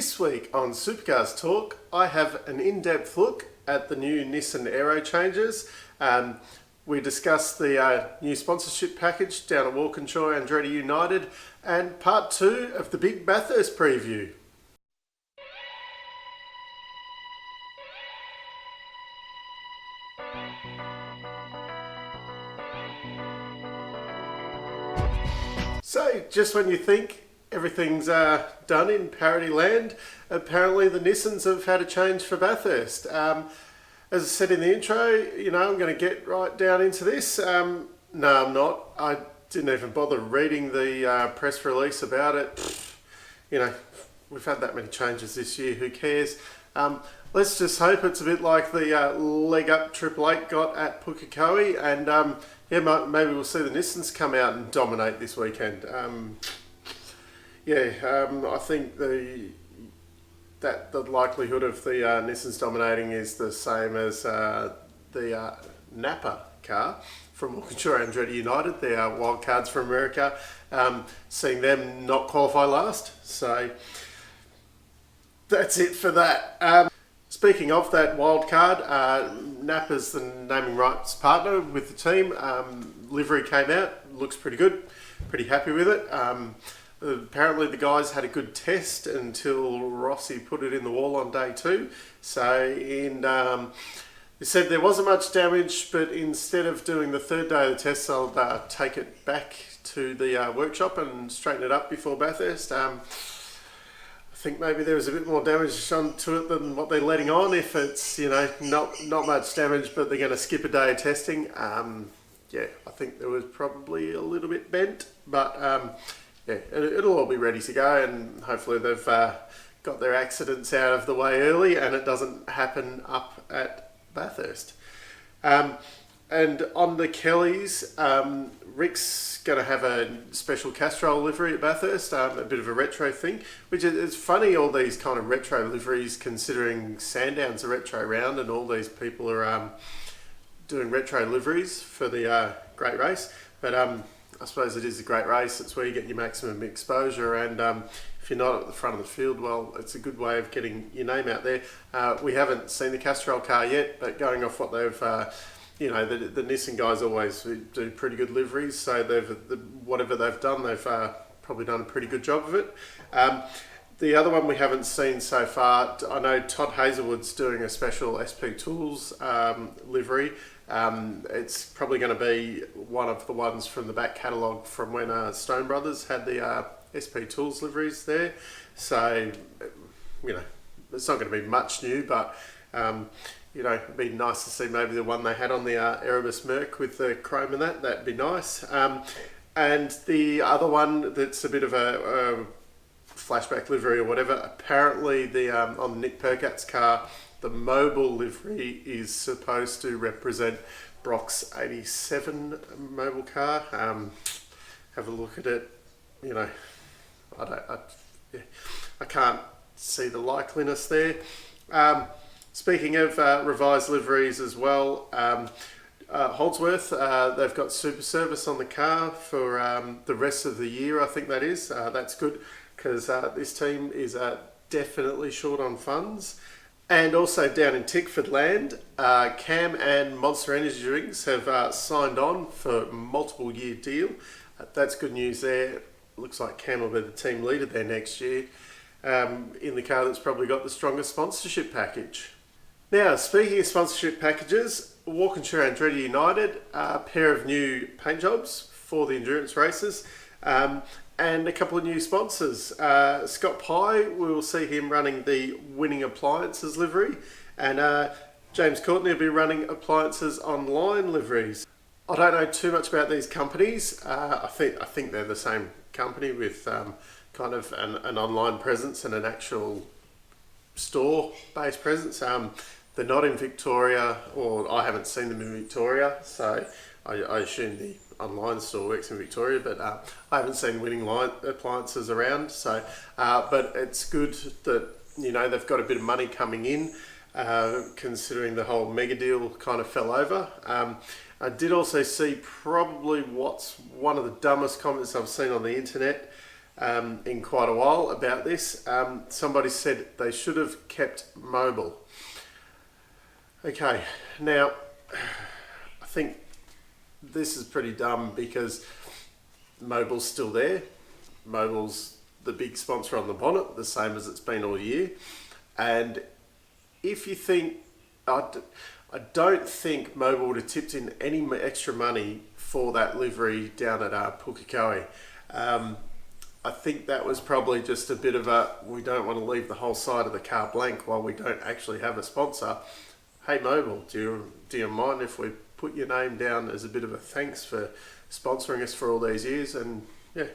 This week on Supercars Talk, I have an in-depth look at the new Nissan Aero changes. We discuss the new sponsorship package down at Walkinshaw Andretti United and part 2 of the big Bathurst preview. So, just when you think everything's done in parity land, apparently the Nissans have had a change for Bathurst. As I said in the intro, I'm going to get right down into this. No, I'm not. I didn't even bother reading the press release about it. We've had that many changes this year, who cares? Let's just hope it's a bit like the leg up Triple Eight got at Pukekohe, and maybe we'll see the Nissans come out and dominate this weekend. I think the likelihood of the Nissans dominating is the same as the Napa car from Walkinshaw Andretti United. They are wild cards from America, seeing them not qualify last. So that's it for that. Speaking of that wild card, Napa's the naming rights partner with the team. Livery came out, looks pretty good, pretty happy with it. Apparently the guys had a good test until Rossi put it in the wall on day 2. So they said there wasn't much damage, but instead of doing the third day of the test, they'll take it back to the workshop and straighten it up before Bathurst. I think maybe there was a bit more damage onto it than what they're letting on. If it's not much damage, but they're going to skip a day of testing. I think there was probably a little bit bent, but it'll all be ready to go, and hopefully they've got their accidents out of the way early and it doesn't happen up at Bathurst. And on the Kellys, Rick's going to have a special Castrol livery at Bathurst, a bit of a retro thing, which is funny, all these kind of retro liveries, considering Sandown's a retro round and all these people are doing retro liveries for the great race. But I suppose it is a great race. It's where you get your maximum exposure, and if you're not at the front of the field, well, it's a good way of getting your name out there. We haven't seen the Castrol car yet, but going off what they've, the Nissan guys always do pretty good liveries, so whatever they've done, they've probably done a pretty good job of it. The other one we haven't seen so far, I know Todd Hazelwood's doing a special SP Tools livery. It's probably going to be one of the ones from the back catalogue from when Stone Brothers had the SP Tools liveries there. So, it's not going to be much new, but, it'd be nice to see maybe the one they had on the Erebus Merc with the chrome and that'd be nice. And the other one that's a bit of a flashback livery or whatever, apparently on Nick Percat's car, the mobile livery is supposed to represent Brock's 87 mobile car. Have a look at it. I can't see the likeliness there. Speaking of revised liveries as well, Holdsworth, they've got super service on the car for the rest of the year, I think that is. That's good, because this team is definitely short on funds. And also down in Tickford land, Cam and Monster Energy Drinks have signed on for a multiple year deal. That's good news there. Looks like Cam will be the team leader there next year, in the car that's probably got the strongest sponsorship package. Now, speaking of sponsorship packages, Walkinshaw Andretti United, a pair of new paint jobs for the endurance races, and a couple of new sponsors. Scott Pye, we will see him running the Winning Appliances livery, and James Courtney will be running Appliances Online liveries. I don't know too much about these companies. I think they're the same company with kind of an online presence and an actual store-based presence. They're not in Victoria, or I haven't seen them in Victoria, so I assume the online store works in Victoria, but I haven't seen Winning Appliances around. So, but it's good that they've got a bit of money coming in, considering the whole mega deal kind of fell over. I did also see probably what's one of the dumbest comments I've seen on the internet. in quite a while about this. Somebody said they should have kept Mobile. Okay, now I think this is pretty dumb because Mobile's still there. Mobile's the big sponsor on the bonnet, the same as it's been all year. And if you think, I don't think Mobile would have tipped in any extra money for that livery down at Pukekohe. I think that was probably just a bit of we don't want to leave the whole side of the car blank while we don't actually have a sponsor. Hey Mobile, do you mind if we put your name down as a bit of a thanks for sponsoring us for all these years? And yeah,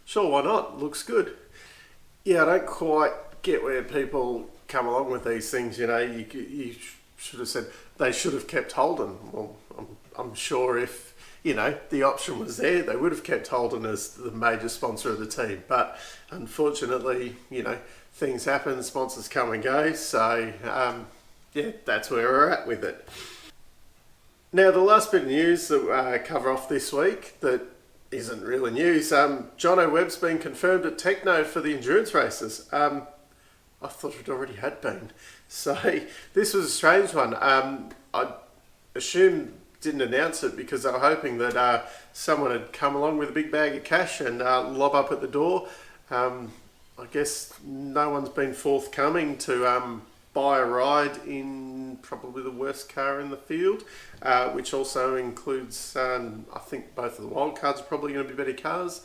sure, why not? Looks good. Yeah, I don't quite get where people come along with these things. You should have said they should have kept Holden. Well, I'm sure if the option was there, they would have kept Holden as the major sponsor of the team. But unfortunately, things happen, sponsors come and go. So yeah, that's where we're at with it. Now, the last bit of news that I cover off this week that isn't really news. Jono Webb's been confirmed at Techno for the endurance races. I thought it already had been. So this was a strange one. I assume didn't announce it because they were hoping that someone had come along with a big bag of cash and lob up at the door. I guess no one's been forthcoming to buy a ride in probably the worst car in the field, which also includes, I think both of the wildcards are probably going to be better cars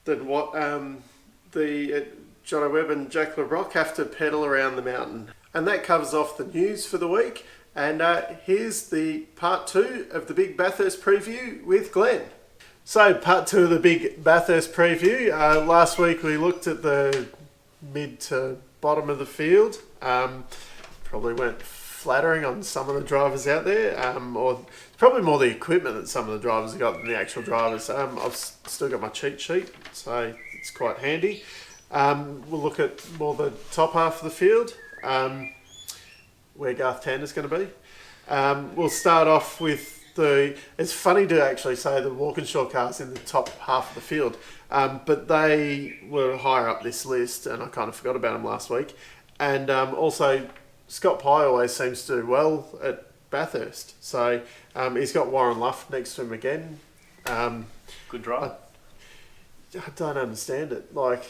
than what the Jono Webb and Jack LeBrock have to pedal around the mountain. And that covers off the news for the week. And here's the part 2 of the big Bathurst preview with Glenn. So part 2 of the big Bathurst preview. Last week we looked at the mid to bottom of the field. Probably weren't flattering on some of the drivers out there, or probably more the equipment that some of the drivers have got than the actual drivers. I've still got my cheat sheet, so it's quite handy. We'll look at more the top half of the field, where Garth Tander's going to be. We'll start off with it's funny to actually say the Walkinshaw cars in the top half of the field, but they were higher up this list, and I kind of forgot about them last week. And also, Scott Pye always seems to do well at Bathurst. So he's got Warren Luff next to him again. Good drive. I don't understand it. Like,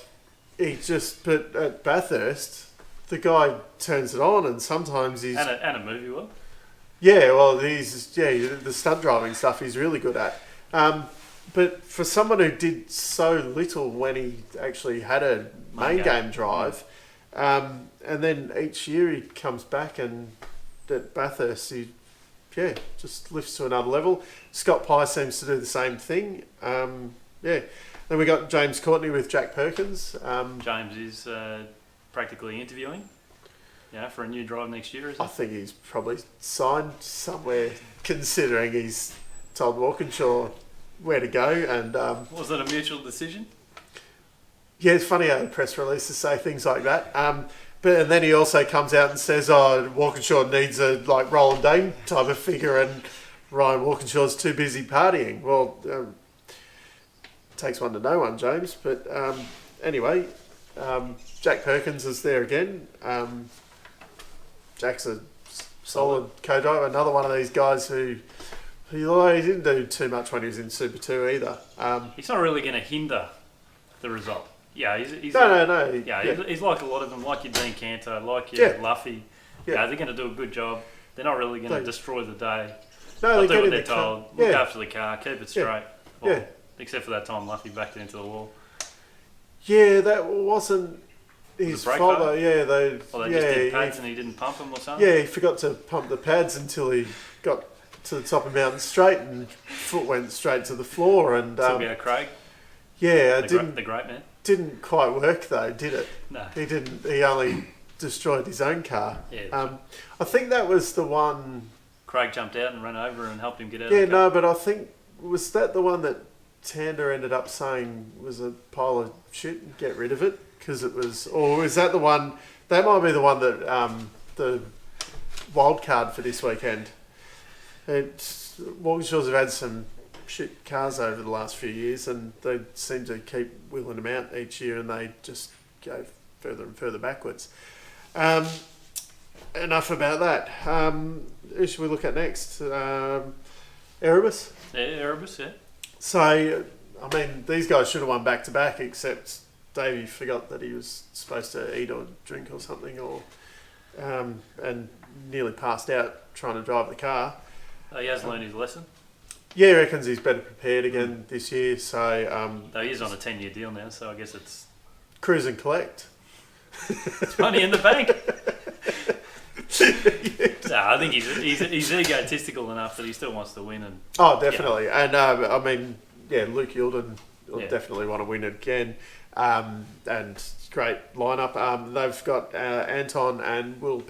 but at Bathurst, the guy turns it on, and sometimes he's... And a movie will. Yeah, well, the stunt driving stuff he's really good at. But for someone who did so little when he actually had a main game drive... and then each year he comes back and at Bathurst he just lifts to another level. Scott Pye seems to do the same thing. Then we got James Courtney with Jack Perkins. James is practically interviewing for a new drive next year, is it? I think he's probably signed somewhere, considering he's told Walkinshaw where to go. And was it a mutual decision? Yeah, it's funny how the press releases say things like that. And then he also comes out and says, Walkinshaw needs a Roland Dane type of figure and Ryan Walkinshaw's too busy partying. Well, takes one to know one, James. But anyway, Jack Perkins is there again. Jack's a solid co-driver. Another one of these guys who he didn't do too much when he was in Super 2 either. He's not really going to hinder the result. Yeah, he's no. He's like a lot of them, like your Dean Cantor, like your Luffy. Yeah, they're going to do a good job. They're not really going to destroy the day. No, they'll do what they're told. Look after the car, keep it straight. Well, except for that time Luffy backed it into the wall. Yeah, that wasn't his fault though. Yeah, they just did pads and he didn't pump them or something. Yeah, he forgot to pump the pads until he got to the top of Mountain Straight and foot went straight to the floor. And talk about Craig. Yeah, the great man. Didn't quite work though, did it? No. He didn't. He only destroyed his own car. Yeah. I think that was the one. Craig jumped out and ran over and helped him get out. Yeah, of the car. no, but I think was that the one that Tander ended up saying was a pile of shit and get rid of it because it was, or is that the one? That might be the one that the wild card for this weekend. Walkinshaws have had some shit cars over the last few years, and they seem to keep wheeling them out each year, and they just go further and further backwards. Enough about that. Who should we look at next? Erebus? Yeah, Erebus, yeah. So, I mean, these guys should have won back-to-back, except Davey forgot that he was supposed to eat or drink or something, and nearly passed out trying to drive the car. He has learned his lesson. Yeah, he reckons he's better prepared again this year. So, though he is on a 10-year deal now, so I guess it's cruise and collect. It's money in the bank. No, I think he's egotistical enough that he still wants to win. And oh, definitely. Yeah. And I mean, yeah, Luke Yilden will definitely want to win again. And great lineup. They've got Anton and Will.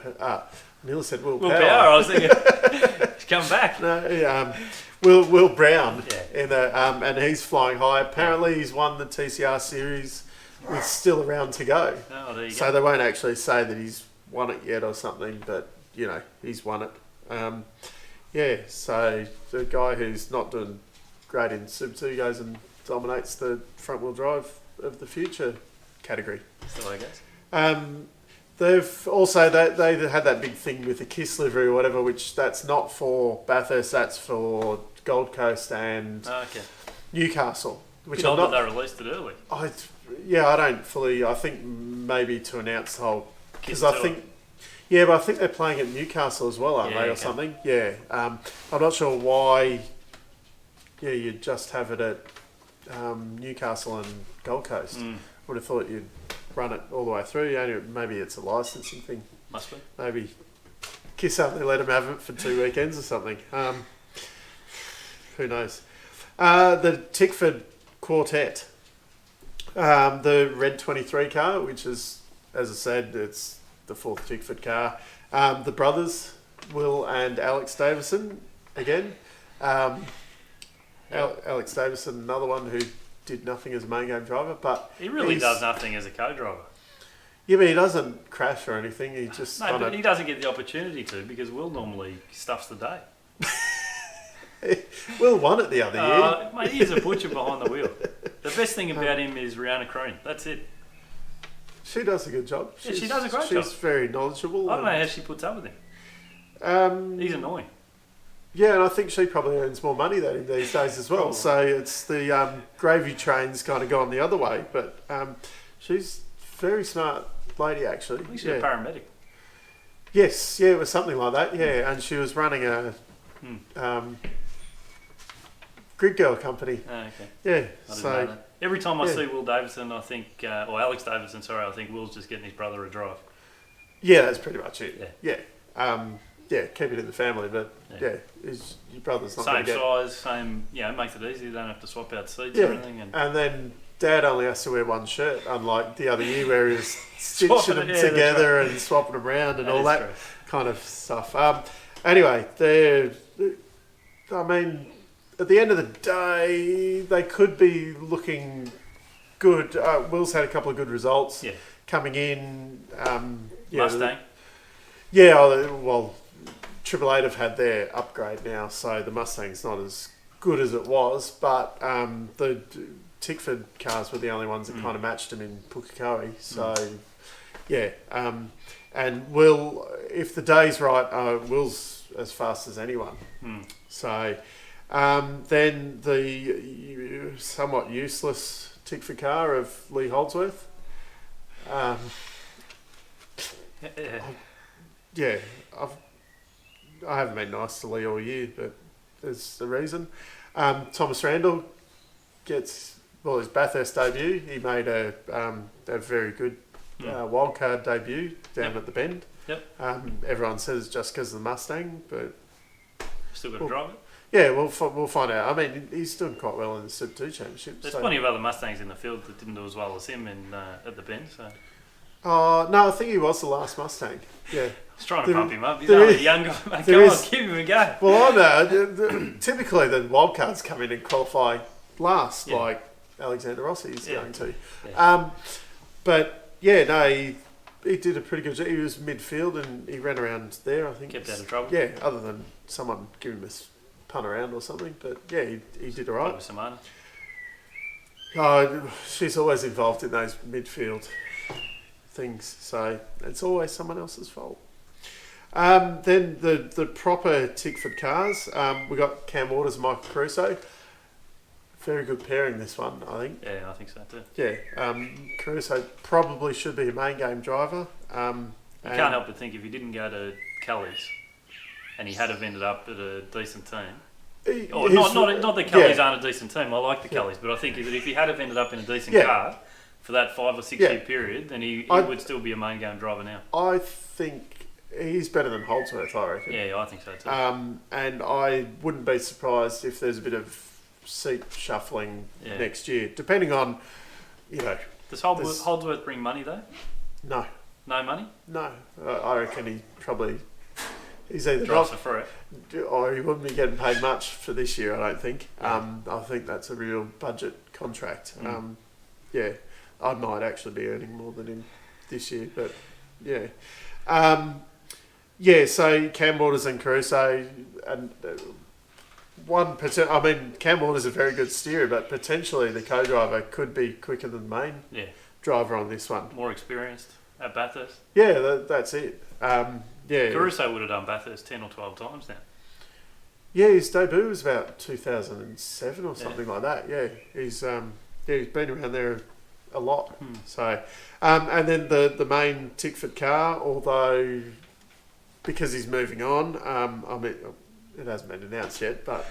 Nearly said Will Power. I was thinking he's come back. No, Will Brown and he's flying high. Apparently, he's won the TCR series with still a round to go. Oh, there you so go. They won't actually say that he's won it yet or something, but you know he's won it. So the guy who's not doing great in Super 2 goes and dominates the front wheel drive of the future category. That's the way it goes. They've also they had that big thing with the KISS livery or whatever, which that's not for Bathurst, that's for Gold Coast and Newcastle. Which I'm not. They released it early. I don't fully. I think maybe to announce the whole because I think. Yeah, but I think they're playing at Newcastle as well, aren't they, or something? Yeah. I'm not sure why. Yeah, you'd just have it at Newcastle and Gold Coast. Would have thought you'd run it all the way through. Maybe it's a licensing thing. Must be. Maybe KISS only let them have it for 2 weekends or something. Who knows? The Tickford Quartet, the Red 23 car, which is, as I said, it's the 4th Tickford car. The brothers, Will and Alex Davison, again. Alex Davison, another one who did nothing as a main game driver, but he really does nothing as a co-driver. Yeah, but he doesn't crash or anything. He just but he doesn't get the opportunity to because Will normally stuffs the day. Will won it the other year. Mate, he's a butcher behind the wheel. The best thing about him is Rihanna Kroon. That's it. She does a good job. She does a great job. She's very knowledgeable. I don't know how she puts up with him. He's annoying. Yeah, and I think she probably earns more money than him these days as well. So it's the gravy train's kind of gone the other way. But she's a very smart lady, actually. I think she's a paramedic. Yes, yeah, it was something like that. Yeah, and she was running a grid girl company. Oh, okay. Yeah, I didn't know that. Every time I see Will Davison, I think, or Alex Davison, sorry, I think Will's just getting his brother a drive. Yeah, that's pretty much it. Yeah, keep it in the family, but your brother's not going to get... Same size, same, it makes it easy. You don't have to swap out seats or anything. And then Dad only has to wear one shirt, unlike the other year where he was stitching them together and swapping them around and all that kind of stuff. Anyway, at the end of the day, they could be looking good. Will's had a couple of good results coming in. Mustang. Triple Eight have had their upgrade now, so the Mustang's not as good as it was, but the Tickford cars were the only ones that kind of matched them in Pukekohe. So, and Will, if the day's right, Will's as fast as anyone. So, then the somewhat useless Tickford car of Lee Holdsworth. I haven't been nice to Lee all year, but there's a reason. Thomas Randall gets his Bathurst debut. He made a very good wildcard debut down at the Bend. Everyone says just because of the Mustang, but still got to drive it. Yeah, we'll find out. I mean, he's doing quite well in the Super 2 Championship. There's plenty of other Mustangs in the field that didn't do as well as him at the Bend. So. No, I think he was the last Mustang. Yeah. I was trying to pump him up. He's only a young guy. Mate, come on, give him a go. Well, I know. Typically, the wildcards come in and qualify last, like Alexander Rossi is going to. Yeah. He did a pretty good job. He was midfield and he ran around there, I think. Kept out of trouble. Yeah, other than someone giving him a punt around or something. But yeah, he did all right. Samana. Oh, she's always involved in those midfield things, so it's always someone else's fault. Then the proper Tickford cars, we got Cam Waters and Michael Caruso. Very good pairing, this one, I think. Yeah, I think so too. Yeah, Caruso probably should be a main game driver. You can't help but think if he didn't go to Kelly's and he had have ended up at a decent team. Not that Kelly's aren't a decent team. I like the Kellys, but I think that if he had have ended up in a decent car for that 5 or 6 year period, then he would still be a main game driver now. I think he's better than Holdsworth, I reckon. Yeah, I think so too. And I wouldn't be surprised if there's a bit of seat shuffling next year, depending on, Does Holdsworth bring money though? No. No money? No. I reckon he's either drives for it, or he wouldn't be getting paid much for this year, I don't think. I think that's a real budget contract. I might actually be earning more than him this year, but yeah. So Cam Waters and Caruso, and Cam Waters is a very good steerer, but potentially the co-driver could be quicker than the main driver on this one. More experienced at Bathurst. Yeah, that's it. Caruso would have done Bathurst 10 or 12 times now. Yeah, his debut was about 2007 or something like that. Yeah, he's been around there a lot. So, and then the main Tickford car, although because he's moving on, it hasn't been announced yet, but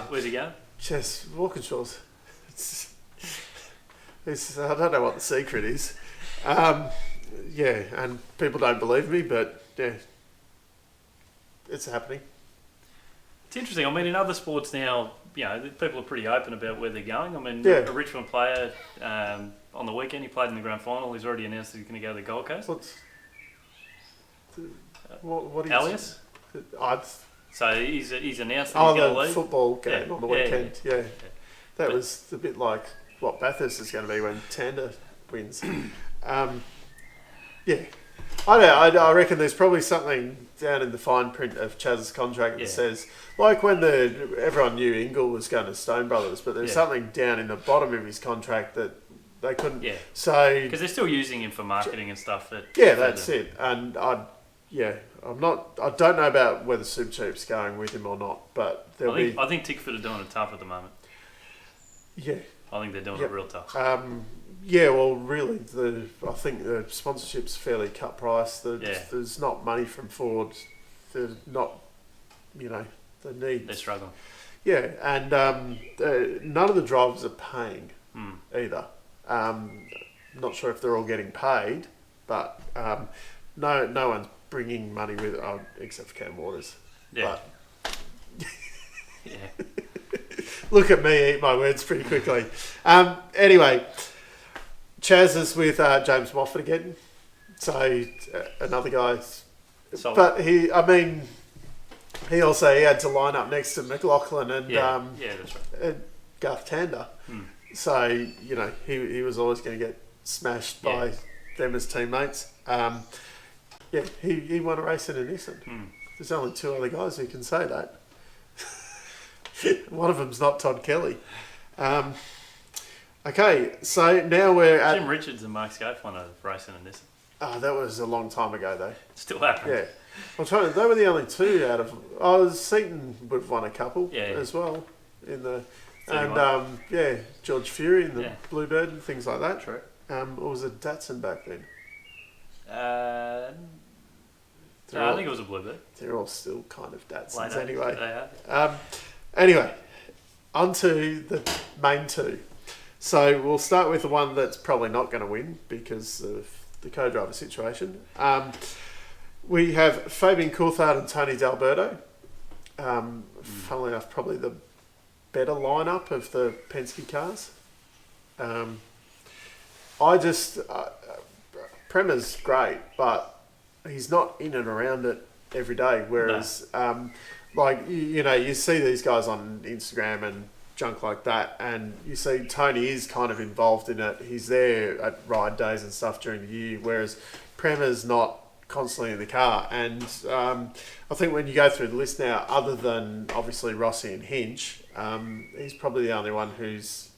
where's he going? Just Walkinshaw's. I don't know what the secret is. And people don't believe me, but yeah, it's happening. It's interesting. I mean, in other sports now, people are pretty open about where they're going. I mean, a Richmond player on the weekend, he played in the grand final. He's already announced that he's going to go to the Gold Coast. What is Alias? So he's announced that he's going to leave. Football game on the weekend. Yeah. That was a bit like what Bathurst is going to be when Tander wins. I reckon there's probably something down in the fine print of Chaz's contract that says, like when everyone knew Ingle was going to Stone Brothers, but there's something down in the bottom of his contract that they couldn't. Yeah. So because they're still using him for marketing and stuff. That's it. And I don't know about whether Supercheap's going with him or not, but I think Tickford are doing it tough at the moment. Yeah. I think they're doing it real tough. Really, I think the sponsorship's fairly cut price. There's not money from Ford. There's not, the need. They're struggling. Yeah, and none of the drivers are paying either. Not sure if they're all getting paid, but no one's bringing money with it, except for Cam Waters. Yeah. But yeah. Look at me eat my words pretty quickly. Anyway, Chaz is with James Moffat again. So another guy. Solid. But he had to line up next to McLaughlin and that's right. and Garth Tander. So, he was always going to get smashed by them as teammates. He won a race in a Nissan. There's only 2 other guys who can say that. One of them's not Todd Kelly. Okay, so now we're at... Jim Richards and Mark Scope won a race in a Nissan. Oh, that was a long time ago, though. Still happening. Yeah. They were the only 2 out of... Seaton would have won a couple as well. In the... 31. And, George Fury in the Bluebird and things like that. True. Or was it Datsun back then? I think it was a Bluebird. They're all still kind of Datsuns Later, anyway. They are. Anyway, on to the main 2. So we'll start with the one that's probably not going to win because of the co-driver situation. We have Fabian Coulthard and Tony D'Alberto. Funnily enough, probably the better lineup of the Penske cars. Prema's great, but he's not in and around it every day. Whereas, you see these guys on Instagram and junk like that, and you see Tony is kind of involved in it. He's there at ride days and stuff during the year, whereas Prema's not constantly in the car. And I think when you go through the list now, other than obviously Rossi and Hinch, he's probably the only one who's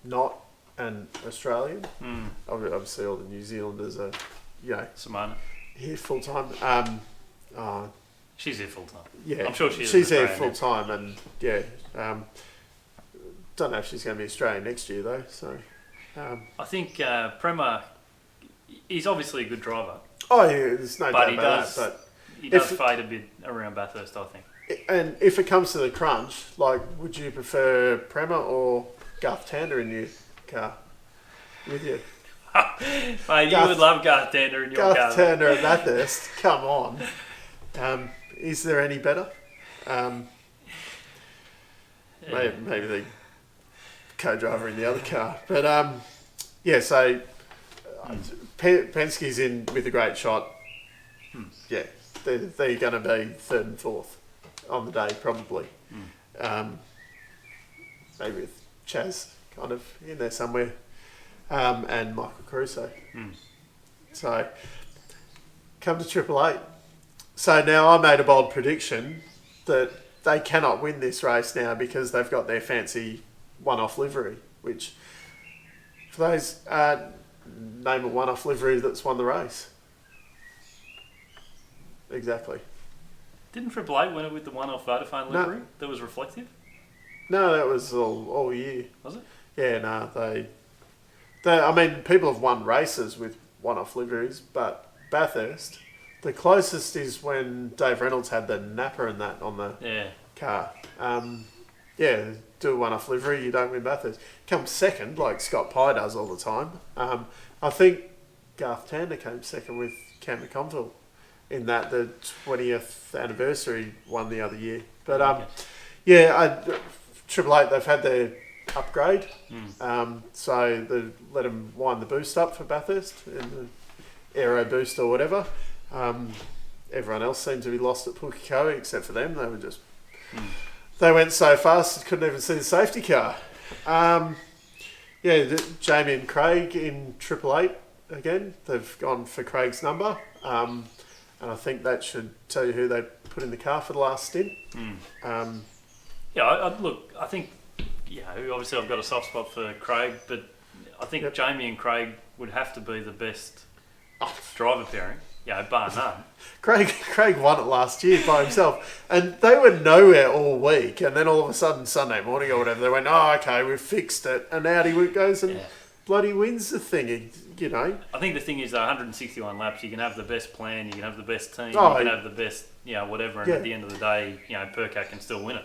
not an Australian. Obviously, all the New Zealanders are, Simona. here full time. She's here full time. Yeah, I'm sure she's here full time, and don't know if she's going to be Australian next year though. So, I think Prema, he's obviously a good driver. Oh yeah, there's no doubt about that. But he does fade a bit around Bathurst, I think. And if it comes to the crunch, like, would you prefer Prema or Garth Tander in your car with you? Mate, you would love Garth Tander in your car. Garth Tander at Bathurst, come on. Is there any better? Maybe the co-driver in the other car. But, so Penske's in with a great shot. Yeah, they're going to be third and fourth on the day, probably. Maybe with Chaz kind of in there somewhere. And Michael Caruso. So, come to Triple Eight. So now I made a bold prediction that they cannot win this race now because they've got their fancy one-off livery, which, for those, name a one-off livery that's won the race. Exactly. Didn't Triple Eight win it with the one-off Vodafone livery that was reflective? No, that was all year. Was it? Yeah, no, they I mean, people have won races with one-off liveries, but Bathurst, the closest is when Dave Reynolds had the napper and that on the car. Do a one-off livery, you don't win Bathurst. Come second, like Scott Pye does all the time. I think Garth Tander came second with Cam McConville in that, the 20th anniversary one the other year. But Triple Eight, they've had their upgrade, so they let them wind the boost up for Bathurst in the Aero Boost or whatever. Everyone else seemed to be lost at Pukekohe except for them. They were just they went so fast you couldn't even see the safety car. Jamie and Craig in Triple Eight again. They've gone for Craig's number, and I think that should tell you who they put in the car for the last stint. I think obviously I've got a soft spot for Craig, but I think Jamie and Craig would have to be the best driver pairing, bar none. Craig won it last year by himself, and they were nowhere all week, and then all of a sudden Sunday morning or whatever, they went, we've fixed it, and out he goes and bloody wins the thing, I think the thing is, 161 laps, you can have the best plan, you can have the best team, you can have the best, whatever, and at the end of the day, Percat can still win it.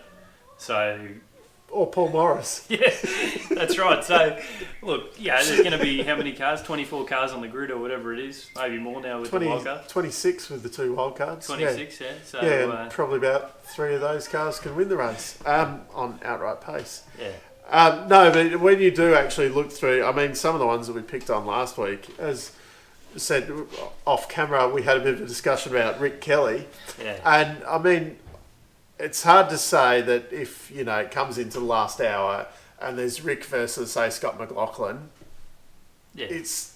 So... Or Paul Morris. Yeah, that's right. So, look, there's going to be how many cars? 24 cars on the grid or whatever it is. Maybe more now with the wildcards. 26 with the two wildcards. 26, So, and probably about 3 of those cars can win the race on outright pace. Yeah. No, but when you do actually look through, I mean, some of the ones that we picked on last week, as said off camera, we had a bit of a discussion about Rick Kelly. Yeah. And, I mean... It's hard to say that if, it comes into the last hour and there's Rick versus, say, Scott McLaughlin, it's,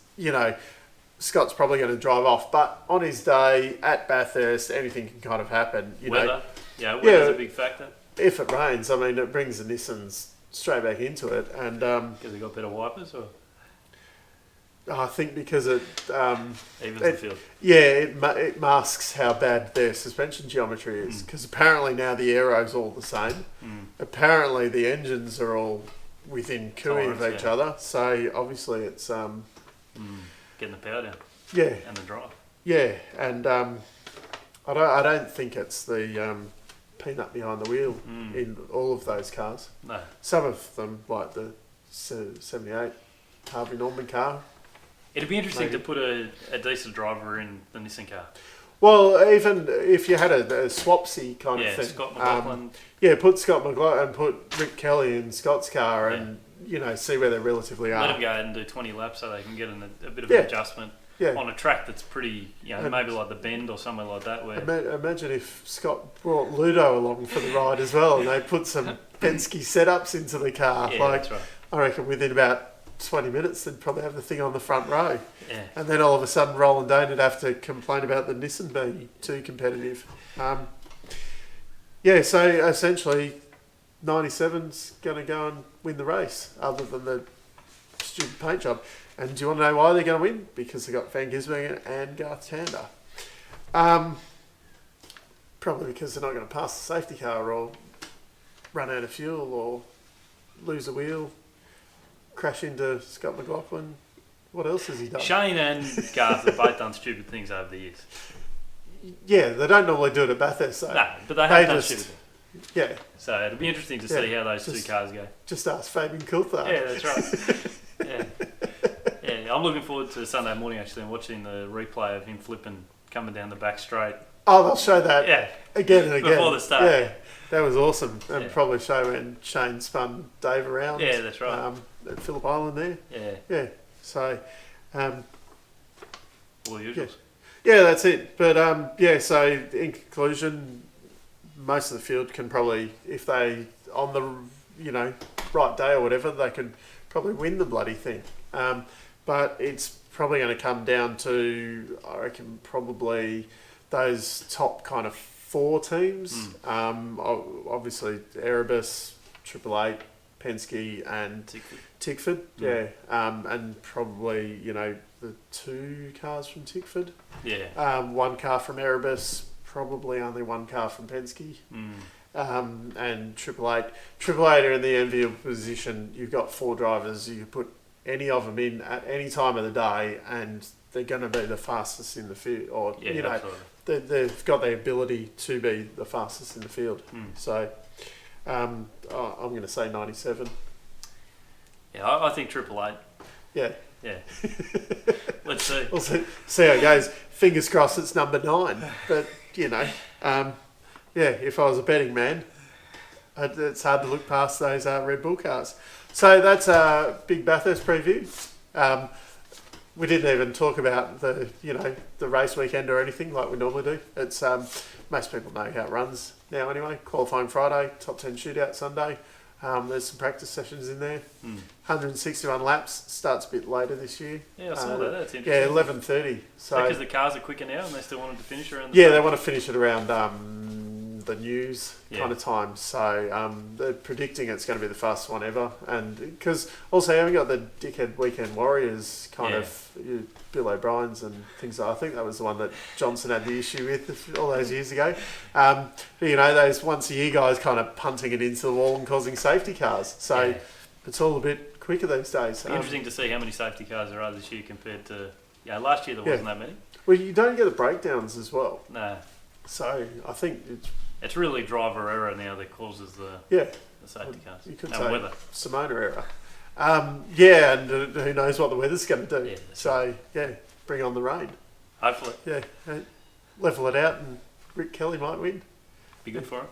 Scott's probably going to drive off. But on his day at Bathurst, anything can kind of happen. Weather. Weather's a big factor. If it rains, I mean, it brings the Nissans straight back into it. And because they've got better wipers, or? I think because it... evens the field. Yeah, it masks how bad their suspension geometry is. Because apparently now the aero's all the same. Apparently the engines are all within cooey of each other. So obviously it's... getting the power down. Yeah. And the drive. Yeah, and I don't think it's the peanut behind the wheel in all of those cars. No. Some of them, like the 78 Harvey Norman car... It'd be interesting to put a decent driver in the Nissan car. Well, even if you had a swapsy kind of thing. Scott McLaughlin. Put Scott McLaughlin and put Rick Kelly in Scott's car and, see where they relatively are. Let them go out and do 20 laps so they can get a bit of an adjustment on a track that's pretty, maybe like the Bend or somewhere like that. Where imagine if Scott brought Ludo along for the ride as well and they put some Penske setups into the car. That's right. I reckon within about 20 minutes, they'd probably have the thing on the front row. Yeah. And then all of a sudden, Roland Dane would have to complain about the Nissan being too competitive. So essentially, 97's going to go and win the race, other than the stupid paint job. And do you want to know why they're going to win? Because they got Van Gisbergen and Garth Tander. Probably because they're not going to pass the safety car or run out of fuel or lose a wheel, crash into Scott McLaughlin. What else has he done? Shane and Garth have both done stupid things over the years. Yeah, they don't normally do it at Bathurst, though. No, but they have done stupid things. Yeah. So it'll be interesting to see how those two cars go. Just ask Fabian Coulthard. Yeah, that's right. Yeah, I'm looking forward to Sunday morning actually and watching the replay of him flipping, coming down the back straight. Oh, they'll show that again and again. Before the start. Yeah, that was awesome. And probably show when Shane spun Dave around. Yeah, that's right. At Phillip Island there. Yeah. Yeah, so... all the usuals. Yeah, that's it. But, so in conclusion, most of the field can probably, if they, on the, right day or whatever, they could probably win the bloody thing. But it's probably going to come down to, I reckon, probably those top kind of 4 teams. Obviously, Erebus, Triple Eight, Penske, and Tickford. Yeah. And probably, the 2 cars from Tickford. Yeah. 1 car from Erebus, probably only 1 car from Penske. And Triple Eight. Triple Eight are in the enviable position. You've got 4 drivers. You can put any of them in at any time of the day, and they're going to be the fastest in the field. Or they've got the ability to be the fastest in the field. So I'm going to say 97. Yeah, I think Triple Eight. Yeah. Yeah. Let's see. We'll see how it goes. Fingers crossed it's number 9. But, if I was a betting man, it's hard to look past those Red Bull cars. So that's a big Bathurst preview. We didn't even talk about the race weekend or anything like we normally do. It's most people know how it runs now anyway. Qualifying Friday, top 10 shootout Sunday. There's some practice sessions in there. 161 laps. Starts a bit later this year. Yeah, I saw that. That's interesting. Yeah, 11:30. So because the cars are quicker now and they still wanted to finish around they want to finish it around the news kind of time. So they're predicting it's going to be the fastest one ever. And because also you haven't got the dickhead weekend warriors kind of Bill O'Brien's and things like that. I think that was the one that Johnson had the issue with all those years ago. But, those once a year guys kind of punting it into the wall and causing safety cars. So it's all a bit quicker these days. Interesting to see how many safety cars there are this year compared to last year there wasn't that many. Well, you don't get the breakdowns as well. No. So I think it's really driver error now that causes the safety cars. You could and say weather. Simona error. And who knows what the weather's going to do. Yeah, so, bring on the rain. Hopefully. Yeah, level it out and Rick Kelly might win. Be good for him.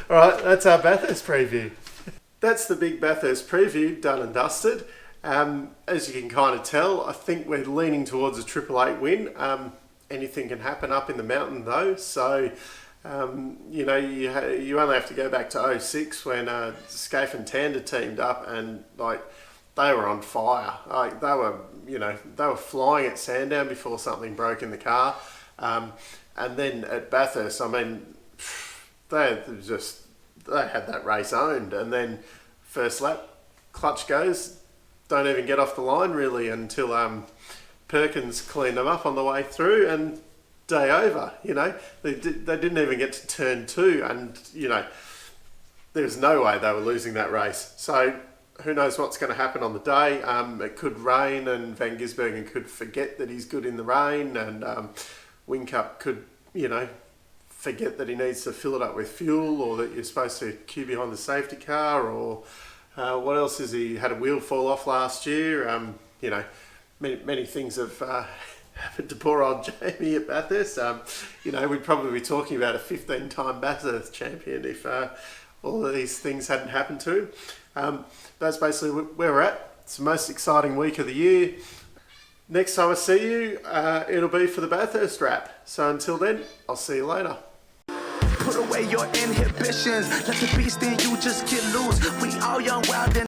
All right, that's our Bathurst preview. That's the big Bathurst preview, done and dusted. As you can kind of tell, I think we're leaning towards a Triple Eight win. Anything can happen up in the mountain though, so you only have to go back to 06 when Scaife and Tander teamed up and they were on fire. They were flying at Sandown before something broke in the car, and then at Bathurst, they had that race owned, and then first lap, clutch goes, don't even get off the line really until Perkins cleaned them up on the way through, and day over. They didn't even get to turn 2, and there's no way they were losing that race. So who knows what's going to happen on the day? It could rain, and Van Gisbergen could forget that he's good in the rain, and Whincup could forget that he needs to fill it up with fuel, or that you're supposed to queue behind the safety car, or what else is he had a wheel fall off last year? Many things have happened to poor old Jamie at Bathurst. We'd probably be talking about a 15-time Bathurst champion if all of these things hadn't happened to him. That's basically where we're at. It's the most exciting week of the year. Next time I see you, it'll be for the Bathurst wrap. So until then, I'll see you later. Put away your inhibitions. Let the beast in you just get loose. We all young, wild, and